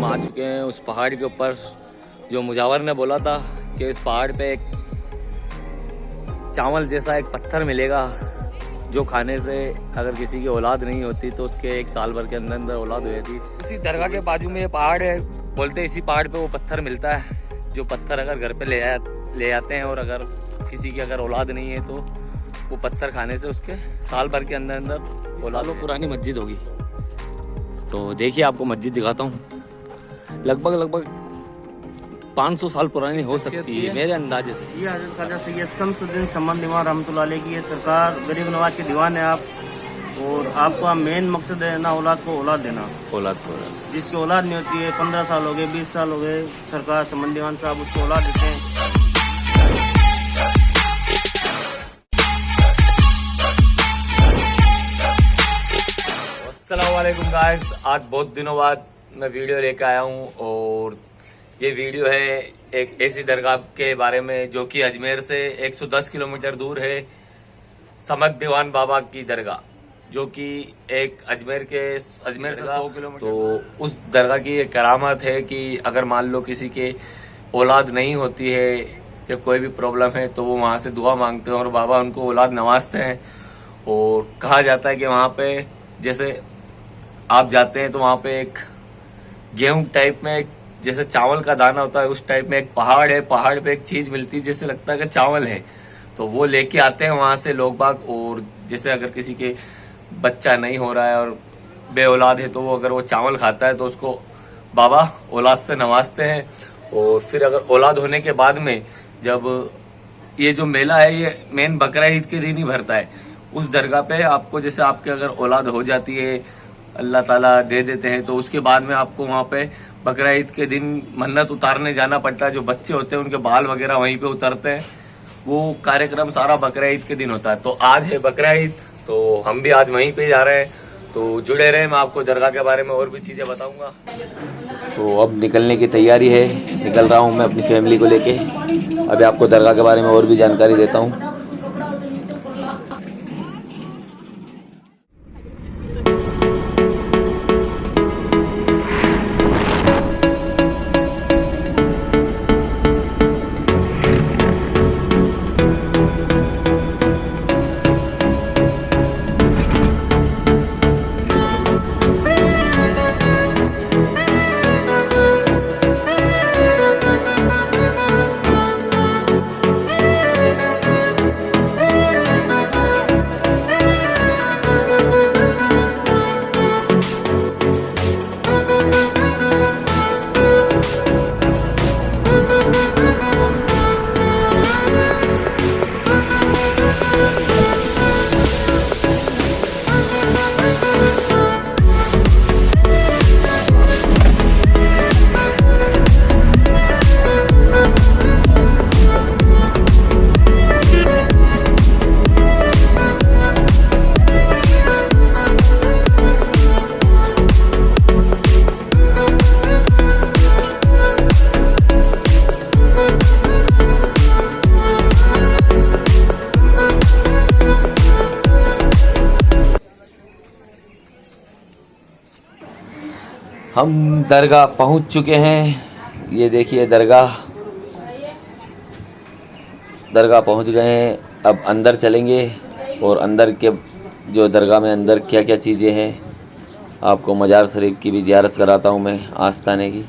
हम आ चुके हैं उस पहाड़ के ऊपर जो मुजावर ने बोला था कि इस पहाड़ पे एक चावल जैसा एक पत्थर मिलेगा जो खाने से अगर किसी की औलाद नहीं होती तो उसके 1 साल भर के अंदर अंदर औलाद हो जाती। उसी दरगाह के बाजू में ये पहाड़ है, बोलते हैं इसी पहाड़ पे वो पत्थर मिलता है जो पत्थर अगर घर पे ले आते हैं और अगर किसी की अगर औलाद नहीं है तो वो पत्थर खाने से उसके साल भर के अंदर अंदर औलाद। पुरानी मस्जिद होगी, तो देखिए आपको मस्जिद दिखाता हूँ। लगभग 500 साल पुरानी हो सकती है मेरे अंदाजे से। ये हजरत ख्वाजा सैयद शमसुद्दीन समद दीवान रहमतुल्लाह अलैह की है सरकार, गरीब नवाज के दीवान है आप। और आपका मेन मकसद है ना औलाद को औलाद देना। औलाद जिसकी औलाद नहीं होती है, 15 साल हो गए, 20 साल हो गए, सरकार समद दीवान साहब उसको औलाद देते हैं। अस्सलाम वालेकुम गाइस, आज बहुत दिनों बाद मैं वीडियो लेकर आया हूँ और ये वीडियो है एक ऐसी दरगाह के बारे में जो कि अजमेर से 110 किलोमीटर दूर है। समद दीवान बाबा की दरगाह जो कि एक अजमेर से 100 किलोमीटर। तो उस दरगाह की एक करामत है कि अगर मान लो किसी के औलाद नहीं होती है या कोई भी प्रॉब्लम है तो वो वहाँ से दुआ मांगते हैं और बाबा उनको औलाद नवाजते हैं। और कहा जाता है कि वहाँ पे जैसे आप जाते हैं तो वहाँ पे एक गेहूं टाइप में जैसे चावल का दाना होता है उस टाइप में एक पहाड़ है, पहाड़ पे एक चीज मिलती है जैसे लगता है कि चावल है, तो वो लेके आते हैं वहां से लोग बाग। और जैसे अगर किसी के बच्चा नहीं हो रहा है और बे औलाद है तो वो अगर वो चावल खाता है तो उसको बाबा औलाद से नवाजते हैं। और फिर अगर औलाद होने के बाद में जब ये जो मेला है ये मेन बकरा ईद के दिन ही भरता है। उस दरगाह पे आपको जैसे आपके अगर औलाद हो जाती है, अल्लाह ताला दे देते हैं, तो उसके बाद में आपको वहाँ पे बकरा ईद के दिन मन्नत उतारने जाना पड़ता है। जो बच्चे होते हैं उनके बाल वगैरह वहीं पे उतरते हैं। वो कार्यक्रम सारा बकरा ईद के दिन होता है। तो आज है बकरा ईद, तो हम भी आज वहीं पे जा रहे हैं, तो जुड़े रहे। मैं आपको दरगाह के बारे में और भी चीज़ें बताऊंगा। तो अब निकलने की तैयारी है, निकल रहा हूँ मैं अपनी फैमिली को लेके। अभी आपको दरगाह के बारे में और भी जानकारी देता हूँ। हम दरगाह पहुंच चुके हैं। ये देखिए दरगाह पहुंच गए हैं। अब अंदर चलेंगे और अंदर के जो दरगाह में अंदर क्या क्या चीज़ें हैं आपको मज़ार शरीफ की भी ज़ियारत कराता हूं मैं, आस्ताने की।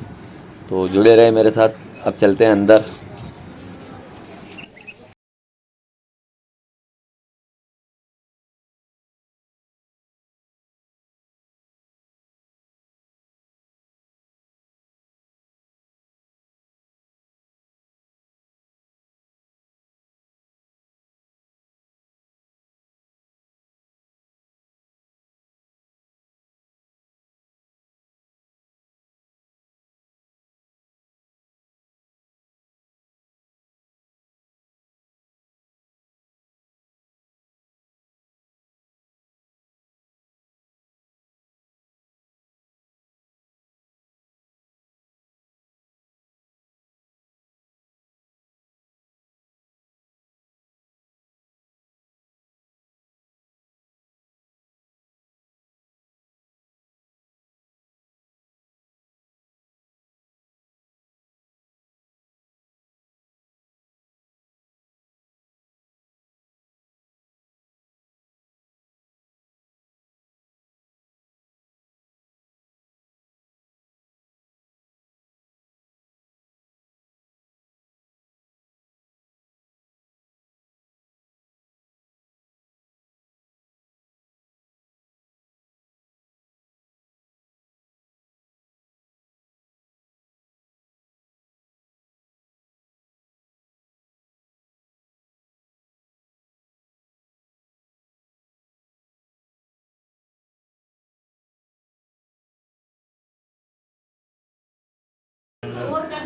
तो जुड़े रहे मेरे साथ, अब चलते हैं अंदर।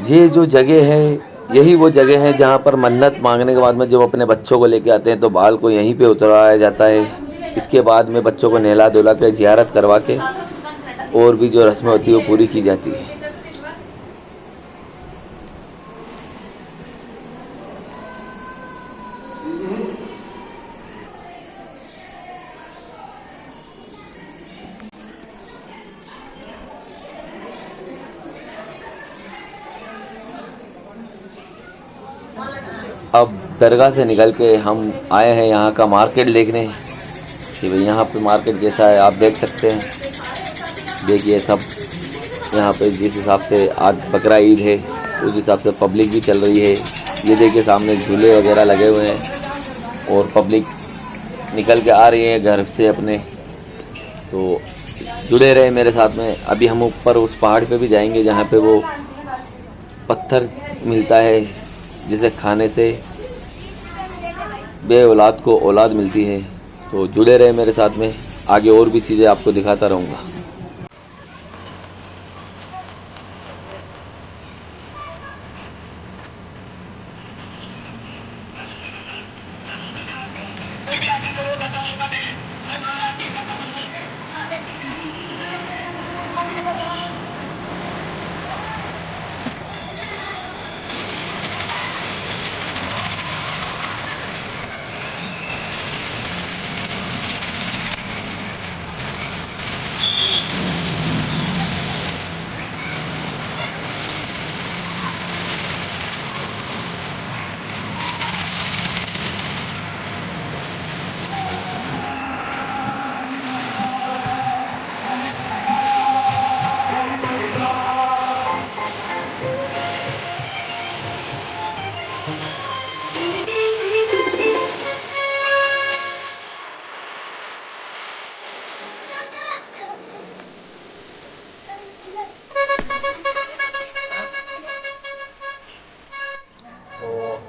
ये जो जगह है यही वो जगह है जहाँ पर मन्नत मांगने के बाद में जब अपने बच्चों को लेके आते हैं तो बाल को यहीं पे उतराया जाता है। इसके बाद में बच्चों को नहला धुला के ज़ियारत करवा के और भी जो रस्में होती है वो पूरी की जाती है। अब दरगाह से निकल के हम आए हैं यहाँ का मार्केट देखने कि भाई यहाँ पे मार्केट कैसा है। आप देख सकते हैं, देखिए सब यहाँ पे जिस हिसाब से आज बकरा ईद है उस हिसाब से पब्लिक भी चल रही है। ये देखिए सामने झूले वगैरह लगे हुए हैं और पब्लिक निकल के आ रही है घर से अपने। तो जुड़े रहे मेरे साथ में। अभी हम ऊपर उस पहाड़ पे भी जाएंगे जहाँ पे वो पत्थर मिलता है जिसे खाने से बे औलाद को औलाद मिलती है। तो जुड़े रहे मेरे साथ में, आगे और भी चीज़ें आपको दिखाता रहूँगा।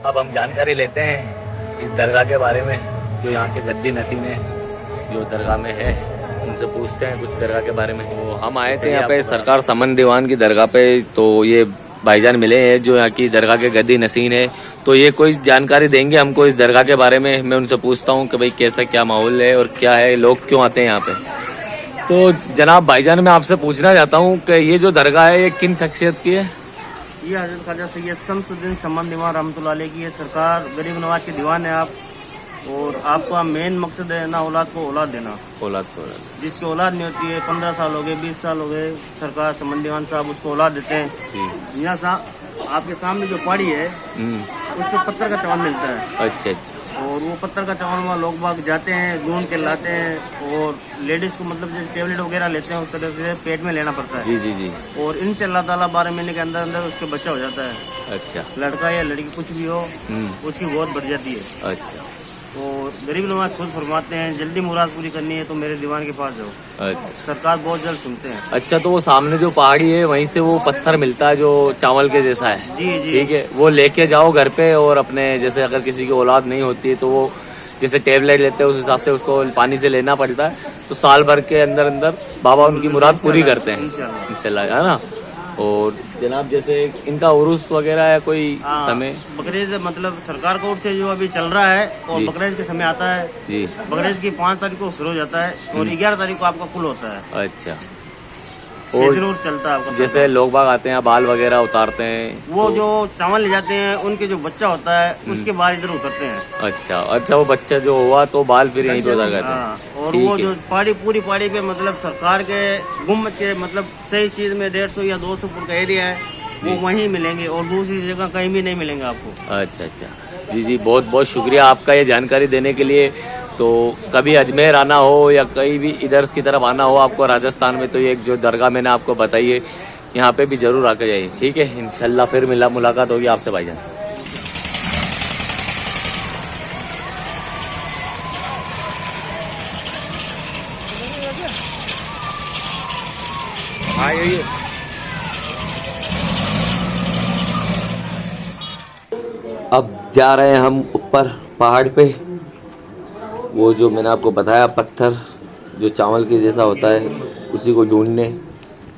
अब हम जानकारी लेते हैं इस दरगाह के बारे में, जो यहाँ के गद्दी नसीम है जो दरगाह में है, उनसे पूछते हैं कुछ दरगाह के बारे में। तो हम आए थे यहाँ पे सरकार समन दीवान की दरगाह पे, तो ये भाईजान मिले हैं जो यहाँ की दरगाह के गद्दी नसीन है। तो ये कोई जानकारी देंगे हमको इस दरगाह के बारे में। मैं उनसे पूछता हूँ कि भाई कैसा क्या माहौल है और क्या है, लोग क्यों आते हैं यहाँ पे। तो जनाब भाईजान, मैं आपसे पूछना चाहता हूँ कि ये जो दरगाह है ये किन शख्सियत की है? ये हजरत ख्वाजा सैयद शमसुद्दीन समन दीवान रहमतुल्लाह अलैह की है। सरकार गरीब नवाज के दीवान है आप, और आपका मेन मकसद है ना औलाद को औलाद देना। औलाद को जिसकी औलाद नहीं होती है, 15 साल हो गए, 20 साल हो गए, सरकार समन दीवान साहब उसको औलाद देते हैं। यहाँ आपके सामने जो पहाड़ी है उस पर पत्थर का चावल मिलता है। अच्छा अच्छा। और वो पत्थर का चावल वहाँ लोग बाग जाते हैं, ढूंढ के लाते हैं, और लेडीज को मतलब जैसे टेबलेट वगैरह लेते हैं उस तरह से पेट में लेना पड़ता है। जी जी जी। और इनसे अल्लाह ताला 12 महीने के अंदर अंदर उसके बच्चा हो जाता है। अच्छा। लड़का या लड़की कुछ भी हो उसकी गोद बढ़ जाती है। अच्छा। और गरीब नवाज खुद फरमाते हैं जल्दी मुराद पूरी करनी है तो मेरे दीवान के पास जाओ। अच्छा। सरकार बहुत जल्द सुनते हैं। अच्छा, तो वो सामने जो पहाड़ी है वहीं से वो पत्थर मिलता है जो चावल के जैसा है? जी जी। ठीक है, वो लेके जाओ घर पे, और अपने जैसे अगर किसी की औलाद नहीं होती तो वो जैसे टेबलेट लेते हैं उस हिसाब से उसको पानी से लेना पड़ता है। तो साल भर के अंदर अंदर बाबा उनकी मुराद पूरी करते हैं इंशाल्लाह, है ना। और जनाब जैसे इनका उरूस वगैरह है कोई समय? बकरीद मतलब सरकार का उर्स जो अभी चल रहा है, और बकरीद के समय आता है जी। बकरीद की 5 तारीख को शुरू हो जाता है और 11 तारीख को आपका कुल होता है। अच्छा। 6 दिन उर्स चलता है आपका। जैसे लोग बाग आते हैं, बाल वगैरह उतारते हैं, वो जो चावल ले जाते हैं उनके जो बच्चा होता है उसके बाल इधर उतरते हैं। अच्छा अच्छा। वो बच्चा जो हुआ तो बाल फिर यहीं पे उतर गए थे। और वो जो पहाड़ी पूरी पहाड़ी पे मतलब सरकार के गुम्बद के मतलब सही चीज में 150 या 200 फुट का एरिया है, वो वहीं मिलेंगे और दूसरी जगह कहीं भी नहीं मिलेंगे आपको। अच्छा अच्छा। जी जी, बहुत बहुत शुक्रिया आपका ये जानकारी देने के लिए। तो कभी अजमेर आना हो या कहीं भी इधर की तरफ आना हो आपको राजस्थान में, तो ये एक जो दरगाह मैंने आपको बताई है यहाँ पे भी ज़रूर आके जाइए। ठीक है, इंशाल्लाह फिर मुलाकात होगी आपसे भाईजान। हाँ यही अब जा रहे हैं हम ऊपर पहाड़ पे, वो जो मैंने आपको बताया पत्थर जो चावल के जैसा होता है उसी को ढूंढने।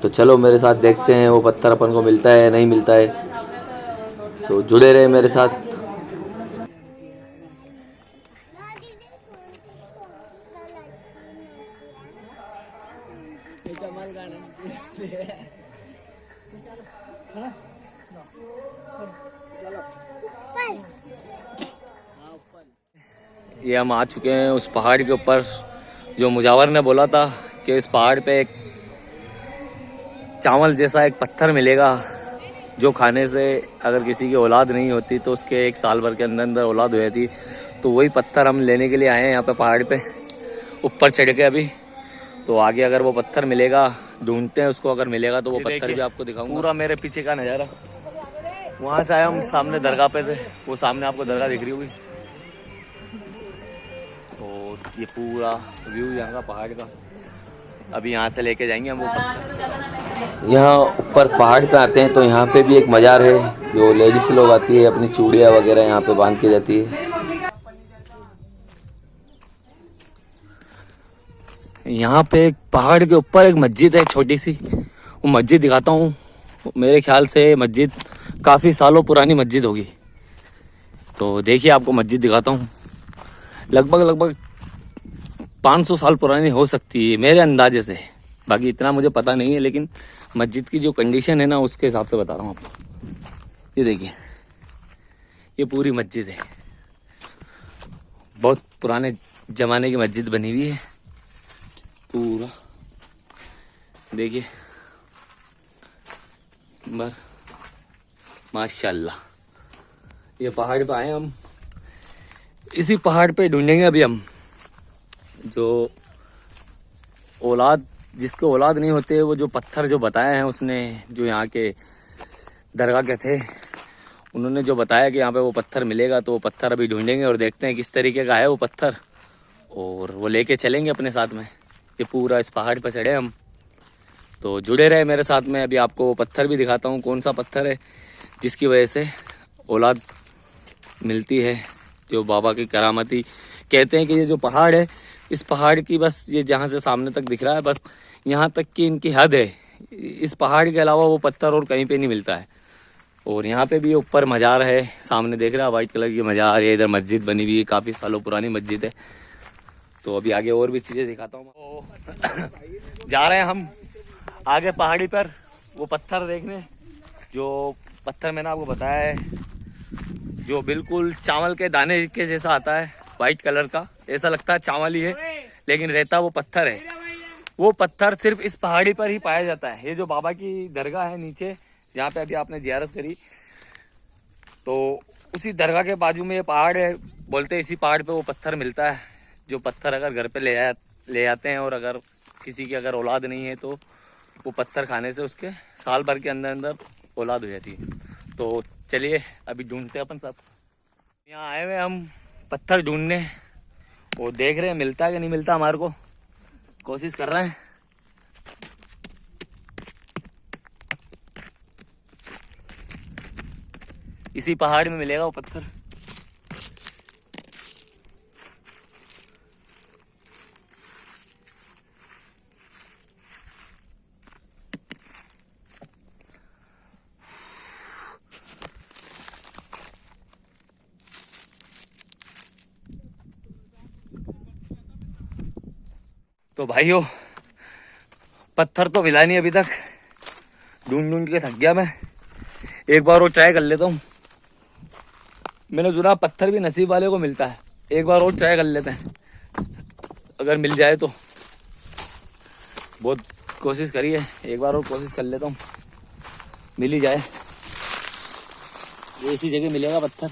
तो चलो मेरे साथ देखते हैं वो पत्थर अपन को मिलता है या नहीं मिलता है। तो जुड़े रहे मेरे साथ। ये हम आ चुके हैं उस पहाड़ के ऊपर जो मुजावर ने बोला था कि इस पहाड़ पे एक चावल जैसा एक पत्थर मिलेगा जो खाने से अगर किसी की औलाद नहीं होती तो उसके 1 साल भर के अंदर अंदर औलाद हो जाती। तो वही पत्थर हम लेने के लिए आए हैं यहाँ पे पहाड़ पे ऊपर चढ़ के अभी। तो आगे अगर वो पत्थर मिलेगा, ढूंढते हैं उसको, अगर मिलेगा तो वो पत्थर भी आपको दिखाऊंगा। पूरा मेरे पीछे का नज़ारा, वहाँ से आए हम सामने दरगाह पे से, वो सामने आपको दरगाह दिख रही होगी। और ये पूरा व्यू यहाँ का पहाड़ का, अभी यहाँ से लेके जाएंगे हम वो पत्थर। यहाँ ऊपर पहाड़ पे आते हैं तो यहाँ पे भी एक मज़ार है जो लेडीज लोग आती है, अपनी चूड़ियाँ वगैरह यहाँ पे बांध के जाती है। यहाँ पे एक पहाड़ के ऊपर एक मस्जिद है छोटी सी, वो मस्जिद दिखाता हूँ। मेरे ख्याल से मस्जिद काफ़ी सालों पुरानी मस्जिद होगी। तो देखिए आपको मस्जिद दिखाता हूँ, लगभग 500 साल पुरानी हो सकती है मेरे अंदाजे से, बाकी इतना मुझे पता नहीं है, लेकिन मस्जिद की जो कंडीशन है ना उसके हिसाब से बता रहा हूँ आपको। ये देखिए, ये पूरी मस्जिद है, बहुत पुराने ज़माने की मस्जिद बनी हुई है पूरा। देखिए माशाल्लाह, ये पहाड़ पे आए हम, इसी पहाड़ पे ढूंढेंगे अभी हम जो औलाद, जिसको औलाद नहीं होते, वो जो पत्थर जो बताए हैं उसने, जो यहाँ के दरगाह के थे उन्होंने जो बताया कि यहाँ पे वो पत्थर मिलेगा। तो वो पत्थर अभी ढूंढेंगे और देखते हैं किस तरीके का है वो पत्थर, और वो लेके चलेंगे अपने साथ में। ये पूरा इस पहाड़ पर चढ़े हम, तो जुड़े रहे मेरे साथ में। अभी आपको वो पत्थर भी दिखाता हूँ, कौन सा पत्थर है जिसकी वजह से औलाद मिलती है, जो बाबा की करामती कहते हैं कि ये जो पहाड़ है, इस पहाड़ की बस ये जहाँ से सामने तक दिख रहा है, बस यहाँ तक की इनकी हद है। इस पहाड़ के अलावा वो पत्थर और कहीं पे नहीं मिलता है। और यहाँ पे भी ऊपर मज़ार है, सामने देख रहा है वाइट कलर की मज़ार है। इधर मस्जिद बनी हुई है, काफ़ी सालों पुरानी मस्जिद है। तो अभी आगे और भी चीज़ें दिखाता हूँ। जा रहे हैं हम आगे पहाड़ी पर वो पत्थर देखने, जो पत्थर मैंने आपको बताया है, जो बिल्कुल चावल के दाने के जैसा आता है, वाइट कलर का, ऐसा लगता है चावल ही है, लेकिन रहता वो पत्थर है। वो पत्थर सिर्फ इस पहाड़ी पर ही पाया जाता है। ये जो बाबा की दरगाह है नीचे, जहाँ पे अभी आपने जियारत करी, तो उसी दरगाह के बाजू में ये पहाड़ है। बोलते हैं इसी पहाड़ पे वो पत्थर मिलता है, जो पत्थर अगर घर पे ले आते हैं, और अगर किसी की अगर औलाद नहीं है तो वो पत्थर खाने से उसके साल भर के अंदर अंदर औलाद हो जाती है। तो चलिए अभी ढूंढते हैं अपन सब। यहाँ आए हुए हम पत्थर ढूंढने, वो देख रहे हैं मिलता है कि नहीं मिलता हमारे को, कोशिश कर रहे हैं। इसी पहाड़ में मिलेगा वो पत्थर। तो भाइयों, पत्थर तो मिला नहीं अभी तक, ढूंढ ढूंढ के थक गया मैं। एक बार वो ट्राई कर लेता हूँ। मैंने सुना पत्थर भी नसीब वाले को मिलता है। एक बार और ट्राई कर लेते हैं, अगर मिल जाए तो। बहुत कोशिश करी है, एक बार और कोशिश कर लेता हूँ, मिल ही जाए। ऐसी जगह मिलेगा पत्थर।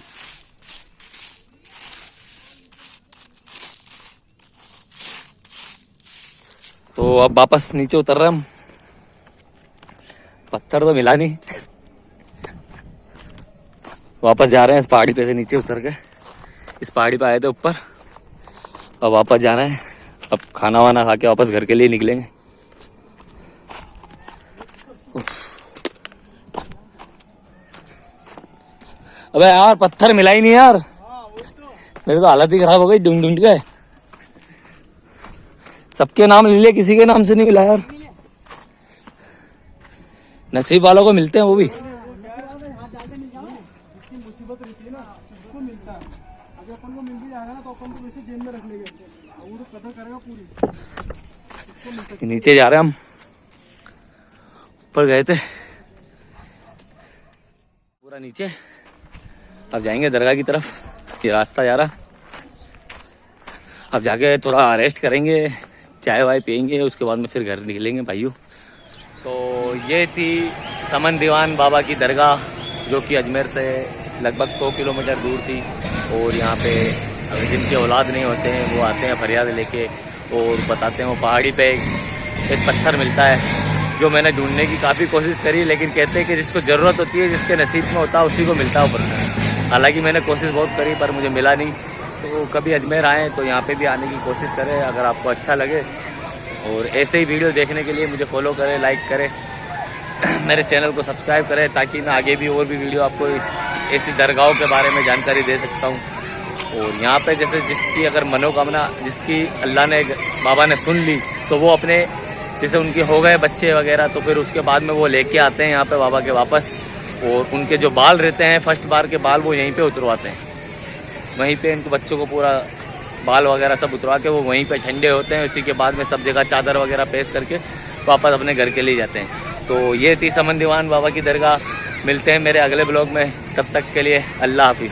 तो अब वापस नीचे उतर रहे हम, पत्थर तो मिला नहीं। वापस जा रहे हैं इस पहाड़ी पे से नीचे उतर के। इस पहाड़ी पे आए थे ऊपर, अब वापस जाना है। अब खाना वाना खा के वापस घर के लिए निकलेंगे। अबे यार पत्थर मिला ही नहीं यार, मेरी तो हालत ही खराब हो गई ढूंढ ढूंढ के। सबके नाम ले लिए, किसी के नाम से नहीं मिला यार। नसीब वालों को मिलते हैं वो भी। जरूरत रहती है ना उसको मिलता है। अगर अपन को मिल भी जाएगा ना तो अपन को वैसे जेब में रख लेंगे और वो कदर करेगा पूरी उसको मिलता है। नीचे जा रहे हैं हम, ऊपर गए थे पूरा नीचे, अब जाएंगे दरगाह की तरफ। ये रास्ता जा रहा, अब जाके थोड़ा रेस्ट करेंगे, चाय वाय पियेंगे, उसके बाद में फिर घर निकलेंगे भाइयों। तो ये थी समन दीवान बाबा की दरगाह, जो कि अजमेर से लगभग 100 किलोमीटर दूर थी। और यहाँ पे अगर जिनके औलाद नहीं होते हैं वो आते हैं फरियाद लेके और बताते हैं। वो पहाड़ी पे एक पत्थर मिलता है जो मैंने ढूंढने की काफ़ी कोशिश करी, लेकिन कहते हैं कि जिसको ज़रूरत होती है, जिसके नसीब में होता है, उसी को मिलता है वो पत्थर। हालांकि मैंने कोशिश बहुत करी पर मुझे मिला नहीं। तो कभी अजमेर आएँ तो यहाँ पे भी आने की कोशिश करें अगर आपको अच्छा लगे। और ऐसे ही वीडियो देखने के लिए मुझे फॉलो करें, लाइक करें, मेरे चैनल को सब्सक्राइब करें, ताकि मैं आगे भी और भी वीडियो आपको ऐसी दरगाहों के बारे में जानकारी दे सकता हूँ। और यहाँ पे जैसे जिसकी अगर मनोकामना, जिसकी अल्लाह ने बाबा ने सुन ली, तो वो अपने जैसे उनके हो गए बच्चे वगैरह, तो फिर उसके बाद में वो लेके आते हैं यहाँ पे बाबा के वापस। और उनके जो बाल रहते हैं, फर्स्ट बार के बाल, वो यहीं पे उतरवाते हैं। वहीं पे इनको बच्चों को पूरा बाल वगैरह सब उतरवा के वो वहीं पे ठंडे होते हैं। उसी के बाद में सब जगह चादर वगैरह पेश करके वापस अपने घर के लिए जाते हैं। तो ये थी समन दीवान बाबा की दरगाह। मिलते हैं मेरे अगले ब्लॉग में, तब तक के लिए अल्लाह हाफिज़।